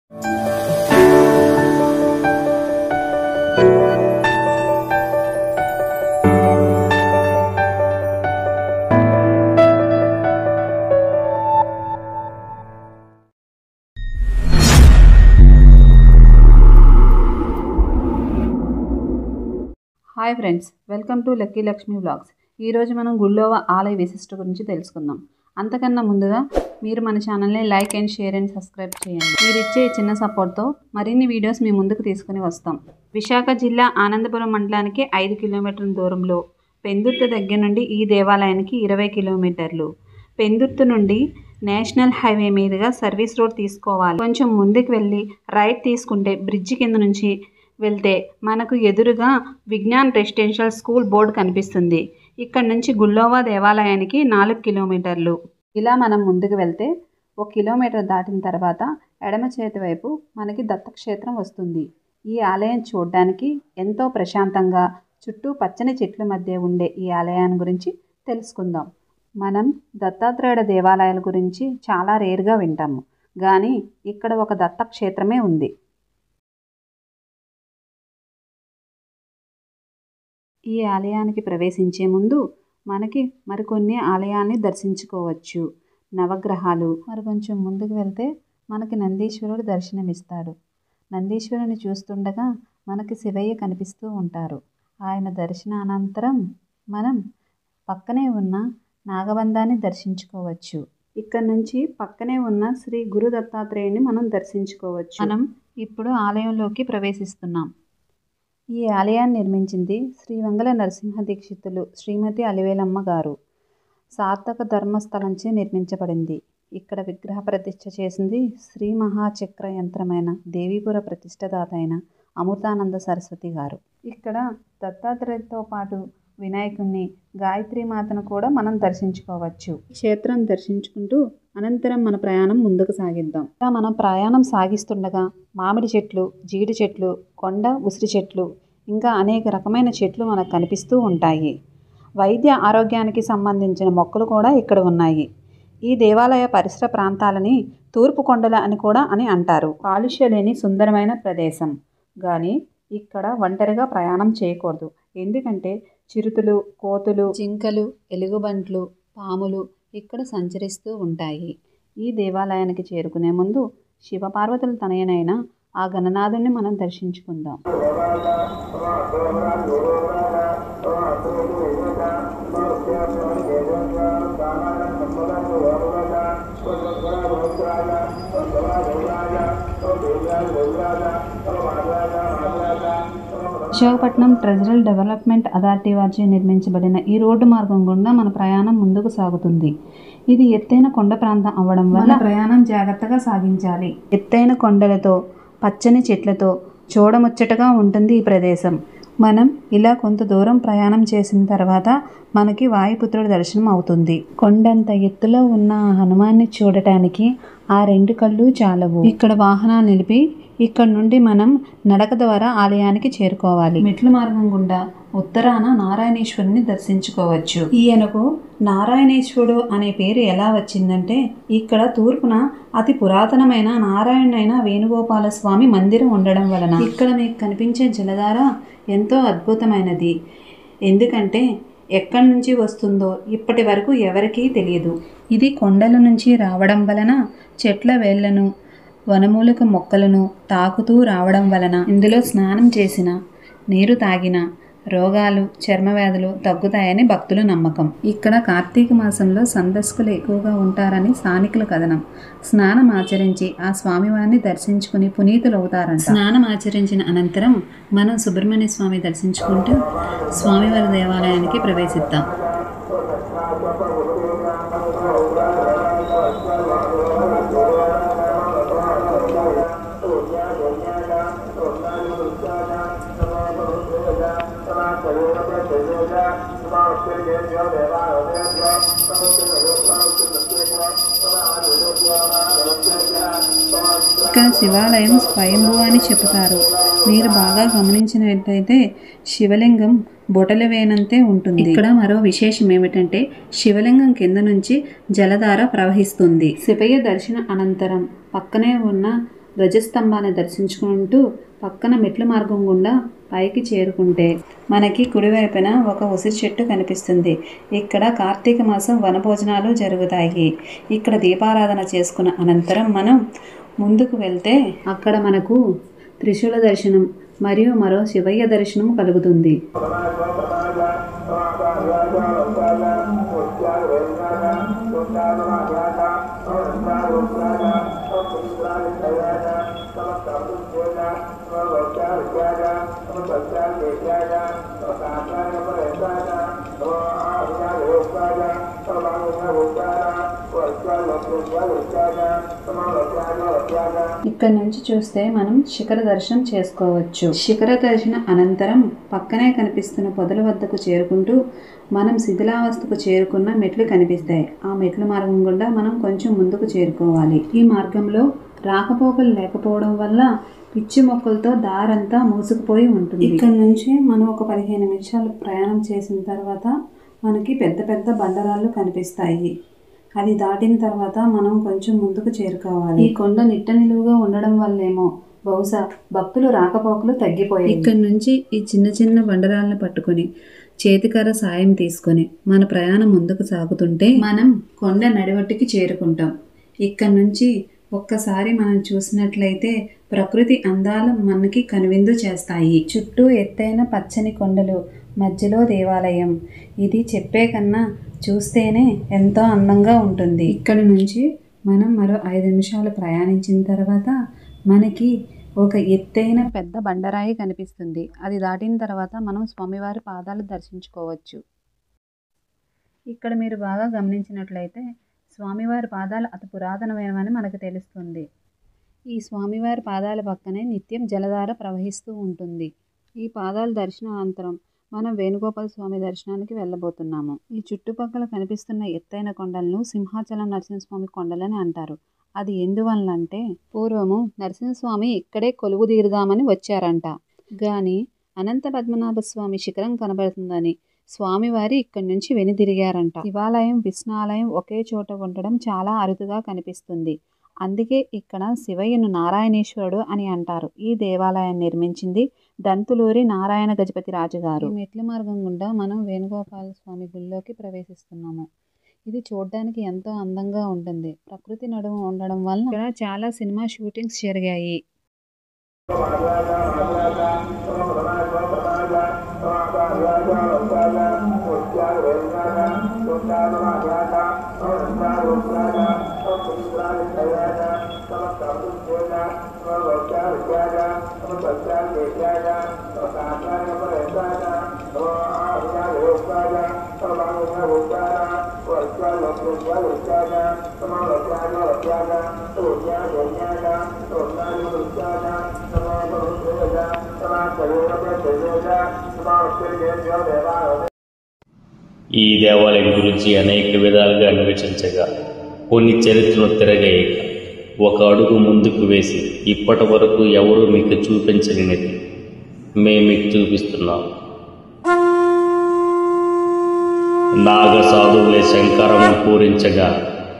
Hi friends, welcome to lucky Lakshmi vlogs. ఈరోజు మనం గుళ్ళోవ ఆలయ విశిష్ట గురించి తెలుసుకుందాం. అంతకన్నా ముందుగా మీరు మన ఛానల్ని like and share and subscribe చేయండి. మీరు ఇచ్చే చిన్న సపోర్ట్తో మరిన్ని వీడియోస్ మీ ముందుకు తీసుకుని వస్తాం. విశాఖ జిల్లా ఆనందపురం మండలానికి 5 కిలోమీటర్ల దూరంలో, పెందుర్తి దగ్గర నుండి ఈ దేవాలయానికి 20 కిలోమీటర్లు. పెందుర్తి నుండి నేషనల్ హైవే మీదుగా సర్వీస్ రోడ్ తీసుకోవాలి. కొంచెం ముందుకు వెళ్ళి రైట్ తీసుకుంటే బ్రిడ్జి కింద నుంచి వెళ్తే మనకు ఎదురుగా విజ్ఞాన్ రెసిడెన్షియల్ స్కూల్ బోర్డు కనిపిస్తుంది. ఇక్కడ నుంచి గుళ్ళోవ దేవాలయానికి 4 కిలోమీటర్లు. ఇలా మనం ముందుకు వెళ్తే 1 కిలోమీటర్ దాటిన తర్వాత ఎడమ చేతి వైపు మనకి దత్తక్షేత్రం వస్తుంది. ఈ ఆలయం చూడడానికి ఎంతో ప్రశాంతంగా, చుట్టూ పచ్చని చెట్ల మధ్య ఉండే ఈ ఆలయాన్ని గురించి తెలుసుకుందాం. మనం దత్తాత్రేయుడ దేవాలయాల గురించి చాలా రేర్గా వింటాము, కానీ ఇక్కడ ఒక దత్తక్షేత్రమే ఉంది. ఈ ఆలయానికి ప్రవేశించే ముందు మనకి మరికొన్ని ఆలయాల్ని దర్శించుకోవచ్చు. నవగ్రహాలు. మరి కొంచెం ముందుకు వెళ్తే మనకి నందీశ్వరుడు దర్శనమిస్తాడు. నందీశ్వరుని చూస్తుండగా మనకి శివయ్య కనిపిస్తూ ఉంటారు. ఆయన దర్శనానంతరం మనం పక్కనే ఉన్న నాగబంధాన్ని దర్శించుకోవచ్చు. ఇక్కడ నుంచి పక్కనే ఉన్న శ్రీ గురు దత్తాత్రేయుని మనం దర్శించుకోవచ్చు. మనం ఇప్పుడు ఆలయంలోకి ప్రవేశిస్తున్నాం. ఈ ఆలయాన్ని నిర్మించింది శ్రీ వంగల నరసింహ దీక్షితులు శ్రీమతి అలివేలమ్మ గారు. సార్థక ధర్మస్థలంచే నిర్మించబడింది. ఇక్కడ విగ్రహ ప్రతిష్ఠ చేసింది శ్రీ మహాచక్ర యంత్రమైన దేవీపుర ప్రతిష్ఠదాత అయిన అమృతానంద సరస్వతి గారు. ఇక్కడ దత్తాత్రేయుడితో పాటు వినాయకుడిని, గాయత్రీమాతను కూడా మనం దర్శించుకోవచ్చు. క్షేత్రం దర్శించుకుంటూ అనంతరం మన ప్రయాణం ముందుకు సాగిద్దాం. ఇలా మనం ప్రయాణం సాగిస్తుండగా మామిడి చెట్లు, జీడి చెట్లు, కొండ ఉసిరి చెట్లు, ఇంకా అనేక రకమైన చెట్లు మనకు కనిపిస్తూ ఉంటాయి. వైద్య ఆరోగ్యానికి సంబంధించిన మొక్కలు కూడా ఇక్కడ ఉన్నాయి. ఈ దేవాలయ పరిసర ప్రాంతాలని తూర్పు కొండల అని కూడా అంటారు. కాలుష్య లేని సుందరమైన ప్రదేశం. కానీ ఇక్కడ ఒంటరిగా ప్రయాణం చేయకూడదు. ఎందుకంటే చిరుతలు, కోతులు, జింకలు, ఎలుగుబంట్లు, పాములు ఇక్కడ సంచరిస్తూ ఉంటాయి. ఈ దేవాలయానికి చేరుకునే ముందు శివపార్వతుల తనయనైన ఆ గణనాథుడిని మనం దర్శించుకుందాం. విశాఖపట్నం ట్రెజరల్ డెవలప్మెంట్ అథారిటీ వారిచే నిర్మించబడిన ఈ రోడ్డు మార్గం గుండా మన ప్రయాణం ముందుకు సాగుతుంది. ఇది ఎత్తైన కొండ ప్రాంతం అవ్వడం వల్ల ప్రయాణం జాగ్రత్తగా సాగించాలి. ఎత్తైన కొండలతో, పచ్చని చెట్లతో చూడముచ్చటగా ఉంటుంది ఈ ప్రదేశం. మనం ఇలా కొంత దూరం ప్రయాణం చేసిన తర్వాత మనకి వాయుపుత్రుడి దర్శనం అవుతుంది. కొండంత ఎత్తులో ఉన్న హనుమాన్ని చూడటానికి ఆ 2 కళ్ళు చాలవు. ఇక్కడ వాహనాలు నిలిపి ఇక్కడ నుండి మనం నడక ద్వారా ఆలయానికి చేరుకోవాలి. మెట్ల మార్గం గుండా ఉత్తరాన నారాయణేశ్వరుని దర్శించుకోవచ్చు. ఈయనకు నారాయణేశ్వరుడు అనే పేరు ఎలా వచ్చిందంటే, ఇక్కడ తూర్పున అతి పురాతనమైన నారాయణైన వేణుగోపాల స్వామి మందిరం ఉండడం వలన. ఇక్కడ మీకు కనిపించే జలధార ఎంతో అద్భుతమైనది. ఎందుకంటే ఎక్కడి నుంచి వస్తుందో ఇప్పటి వరకు ఎవరికీ తెలియదు. ఇది కొండల నుంచి రావడం వలన చెట్ల వేళ్లను, వనమూలిక మొక్కలను తాకుతూ రావడం వలన ఇందులో స్నానం చేసిన, నీరు తాగిన రోగాలు, చర్మవ్యాధులు తగ్గుతాయని భక్తుల నమ్మకం. ఇక్కడ కార్తీక మాసంలో సందర్శకులు ఎక్కువగా ఉంటారని స్థానికుల కథనం. స్నానం ఆచరించి ఆ స్వామివారిని దర్శించుకుని పునీతులు అవుతారంట. స్నానం ఆచరించిన అనంతరం మనం సుబ్రహ్మణ్య స్వామి దర్శించుకుంటూ స్వామివారి దేవాలయానికి ప్రవేశిద్దాం. ఇక్కడ శివాలయం స్వయంభూ అని చెబుతారు. మీరు బాగా గమనించినట్లయితే శివలింగం బొటలు వేనంతే ఉంటుంది. ఇక్కడ మరో విశేషం ఏమిటంటే శివలింగం కింద నుంచి జలధార ప్రవహిస్తుంది. శివయ్య దర్శన అనంతరం పక్కనే ఉన్న ధ్వజస్తంభాన్ని దర్శించుకుంటూ పక్కన మెట్ల మార్గం గుండా పైకి చేరుకుంటే మనకి కుడివైపున ఒక ఉసిరి చెట్టు కనిపిస్తుంది. ఇక్కడ కార్తీక మాసం వనభోజనాలు జరుగుతాయి. ఇక్కడ దీపారాధన చేసుకున్న అనంతరం మనం ముందుకు వెళ్తే అక్కడ మనకు త్రిశూల దర్శనం మరియు మరో శివయ్య దర్శనం కలుగుతుంది. ఇక్కడ నుంచి చూస్తే మనం శిఖర దర్శనం చేసుకోవచ్చు. శిఖర దర్శనం అనంతరం పక్కనే కనిపిస్తున్న పొదల వద్దకు చేరుకుంటూ మనం శిథిలావస్థకు చేరుకున్న మెట్లు కనిపిస్తాయి. ఆ మెట్ల మార్గం గుండా మనం కొంచెం ముందుకు చేరుకోవాలి. ఈ మార్గంలో రాకపోకలు లేకపోవడం వల్ల పిచ్చి మొక్కలతో దారంతా మూసుకుపోయి ఉంటుంది. ఇక్కడ నుంచి మనం ఒక 15 నిమిషాలు ప్రయాణం చేసిన తర్వాత మనకి పెద్ద పెద్ద బండరాళ్ళు కనిపిస్తాయి. అది దాటిన తర్వాత మనం కొంచెం ముందుకు చేరుకోవాలి. ఈ కొండ నిట్ట నిలువుగా ఉండడం వల్లేమో బహుశా భక్తులు రాకపోకలు తగ్గిపోయాయి. ఇక్కడ నుంచి ఈ చిన్న చిన్న బండరాలను పట్టుకొని చేతికర్ర సాయం తీసుకొని మన ప్రయాణం ముందుకు సాగుతుంటే మనం కొండ నడివట్టుకి చేరుకుంటాం. ఇక్కడ నుంచి ఒక్కసారి మనం చూసినట్లయితే ప్రకృతి అందాలు మనకి కనువిందు చేస్తాయి. చుట్టూ ఎత్తైన పచ్చని కొండలు, మధ్యలో దేవాలయం. ఇది చెప్పే కన్నా చూస్తేనే ఎంతో అందంగా ఉంటుంది. ఇక్కడి నుంచి మనం మరో 5 నిమిషాలు ప్రయాణించిన తర్వాత మనకి ఒక ఎత్తైన పెద్ద బండరాయి కనిపిస్తుంది. అది దాటిన తర్వాత మనం స్వామివారి పాదాలు దర్శించుకోవచ్చు. ఇక్కడ మీరు బాగా గమనించినట్లయితే స్వామివారి పాదాలు అతి పురాతనమైనవని మనకు తెలుస్తుంది. ఈ స్వామివారి పాదాల పక్కనే నిత్యం జలధార ప్రవహిస్తూ ఉంటుంది. ఈ పాదాల దర్శనానంతరం మనం వేణుగోపాల స్వామి దర్శనానికి వెళ్ళబోతున్నాము. ఈ చుట్టుపక్కల కనిపిస్తున్న ఎత్తైన కొండలను సింహాచలం నరసింహస్వామి కొండలని అంటారు. అది ఎందువల్లంటే పూర్వము నరసింహస్వామి ఇక్కడే కొలువు తీరుదామని వచ్చారంట. గాని అనంత పద్మనాభ స్వామి శిఖరం కనబడుతుందని స్వామివారి ఇక్కడి నుంచి వెనుదిరిగారంట. శివాలయం, విష్ణాలయం ఒకే చోట ఉండడం చాలా అరుదుగా కనిపిస్తుంది. అందుకే ఇక్కడ శివయ్యను నారాయణేశ్వరుడు అని అంటారు. ఈ దేవాలయాన్ని నిర్మించింది దంతులూరి నారాయణ గజపతి రాజు గారు. ఈ మెట్ల మార్గం గుండా మనం వేణుగోపాల స్వామి గుడిలోకి ప్రవేశిస్తున్నాము. ఇది చూడడానికి ఎంతో అందంగా ఉంటుంది. ప్రకృతి నడుమ ఉండడం వల్ల ఇక్కడ చాలా సినిమా షూటింగ్స్ జరిగాయి. ఈ దేవాలయం గురించి అనేక విధాలుగా అన్వేషించగా కొన్ని చరిత్రలు తిరగేయక ఒక అడుగు ముందుకు వేసి ఇప్పటి వరకు ఎవరూ మీకు చూపించలేనిది మేము మీకు చూపిస్తున్నాం. నాగ సాధువులే శంకరము పూరించగా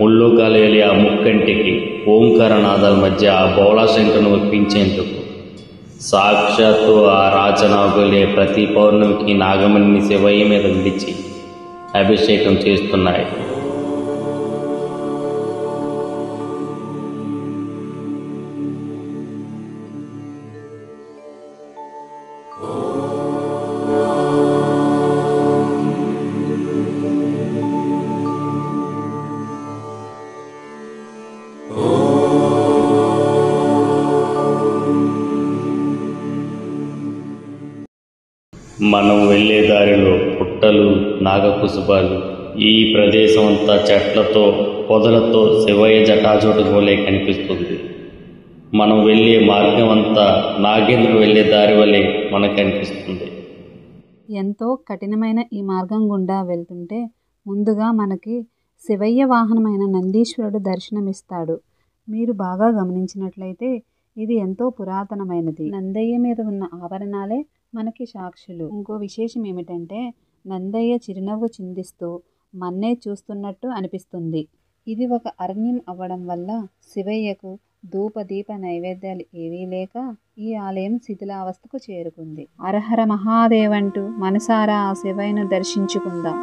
ముల్లోకాలేలి ఆ ముక్కంటికి ఓంకార నాదాల మధ్య ఆ బోళాశంకరను ఒప్పించేందుకు సాక్షాత్తు ఆ రాజనాగులే ప్రతి పౌర్ణమికి నాగమణిని శివయ్య మీద విడిచి అభిషేకం చేస్తున్నాయి. మనం వెళ్లే దారిలో పుట్టలు, నాగకుసుబాలు, ఈ ప్రదేశం అంతా చెట్లతో, పొదలతో శివయ్య జటాజోటు వలె కనిపిస్తుంది. మనం వెళ్లే మార్గం అంతా నాగేంద్రుడు వెళ్లే దారి వలె మనకు అనిపిస్తుంది. ఎంతో కఠినమైన ఈ మార్గం గుండా వెళ్తుంటే ముందుగా మనకి శివయ్య వాహనమైన నందీశ్వరుడు దర్శనమిస్తాడు. మీరు బాగా గమనించినట్లయితే ఇది ఎంతో పురాతనమైనది. నందయ్య మీద ఉన్న ఆభరణాలే మనకి సాక్షులు. ఇంకో విశేషం ఏమిటంటే నందయ్య చిరునవ్వు చిందిస్తూ మన్నే చూస్తున్నట్టు అనిపిస్తుంది. ఇది ఒక అరణ్యం అవ్వడం వల్ల శివయ్యకు ధూపదీప నైవేద్యాలు ఏవీ లేక ఈ ఆలయం శిథిలావస్థకు చేరుకుంది. హరహర మహాదేవ్ అంటూ మనసారా ఆ శివయ్యను దర్శించుకుందాం.